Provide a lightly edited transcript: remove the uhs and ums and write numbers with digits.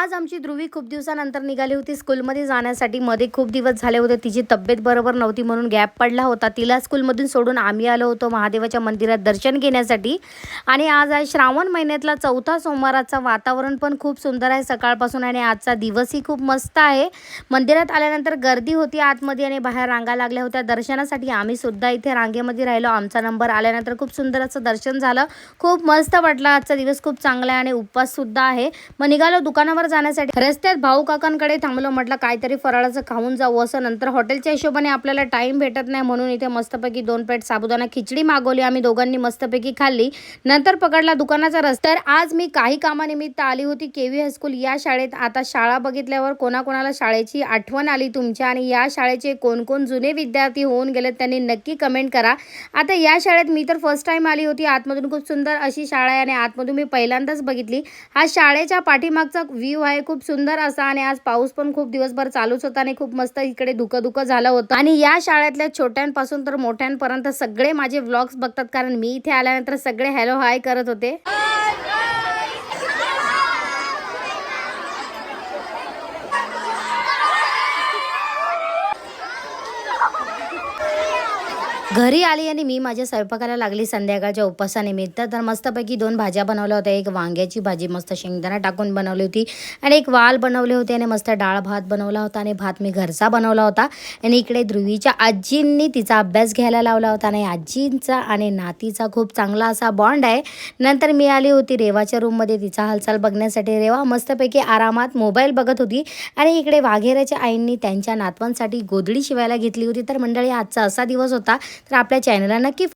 आज आमची ध्रुवी खूप दिवसानंतर निघाली होती स्कूलमध्ये जाण्यासाठी। मध्ये खूप दिवस झाले होते तिची तब्येत बरोबर नव्हती म्हणून गॅप पडला होता। तिला स्कूलमधून सोडून आम्ही आलो होतो महादेवाच्या मंदिरात दर्शन घेण्यासाठी। आणि आज आहे श्रावण महिन्यातला चौथा सोमवाराचा। वातावरण पण खूप सुंदर आहे सकाळपासून आणि आजचा दिवसही खूप मस्त आहे। मंदिरात आल्यानंतर गर्दी होती आतमध्ये आणि बाहेर रांगा लागल्या होत्या दर्शनासाठी। आम्ही सुद्धा इथे रांगेमध्ये राहिलो। आमचा नंबर आल्यानंतर खूप सुंदर असं दर्शन झालं। खूप मस्त वाटलं। आजचा दिवस खूप चांगला आहे आणि उपवास सुद्धा आहे। मग निघालो दुकानावर जाण्यासाठी। रस्त्यात भाऊ काकांकडे थांबलो, म्हटलं काहीतरी फराळाचं खाऊन जाऊ असं। नंतर हॉटेलच्या हिशोबाने आपल्याला टाइम भेटत नाही म्हणून इथे मस्तपैकी 2 प्लेट साबुदाणा खिचडी मागवली। आम्ही दोघांनी मस्तपैकी खाल्ली। नंतर पकडला दुकानाचा रस्ता। आज मी काही कामानिमित्त आली होती केव्ही हायस्कूल या शाळेत। आता शाळा बघितल्यावर कोणाकोणाला शाळेची आठवण आली तुमच्या आणि या शाळेचे कोण जुने विद्यार्थी होऊन गेले त्यांनी नक्की कमेंट करा। आता या शाळेत मी तर फर्स्ट टाइम आली होती। आतमधून खूप सुंदर अशी शाळा आहे आणि आतमधून मी पहिल्यांदाच बघितली। हा शाळेच्या पाठीमागचा व्ह्यू आहे खूप सुंदर असा। आणि आज पाऊस पण खूप दिवसभर चालूच होता आणि खूप मस्त इकडे धुकं झालं होतं। आणि या शाळेतल्या छोट्यांपासून तर मोठ्यांपर्यंत सगळे माझे व्लॉग्स बघतात, कारण मी इथे आल्यानंतर सगळे हॅलो हाय करत होते। घरी आली आणि मी माझ्या स्वयंपाकाला लागली संध्याकाळच्या उपवासानिमित्त। तर मस्तपैकी 2 भाज्या बनवल्या होत्या। एक वांग्याची भाजी मस्त शेंगदाणा टाकून बनवली होती आणि एक वाल बनवले होते आणि मस्त डाळ भात बनवला होता आणि भात मी घरचा बनवला होता। आणि इकडे ध्रुवीच्या आजींनी तिचा अभ्यास घ्यायला लावला होता आणि आजींचा आणि नातीचा खूप चांगला असा बॉन्ड आहे। नंतर मी आली होती रेवाच्या रूममध्ये तिचा हालचाल बघण्यासाठी। रेवा मस्तपैकी आरामात मोबाईल बघत होती आणि इकडे वाघेऱ्याच्या आईंनी त्यांच्या नातवांसाठी गोधडी शिवायला घेतली होती। तर मंडळी आजचा असा दिवस होता। तर आपल्या चॅनलला नक्की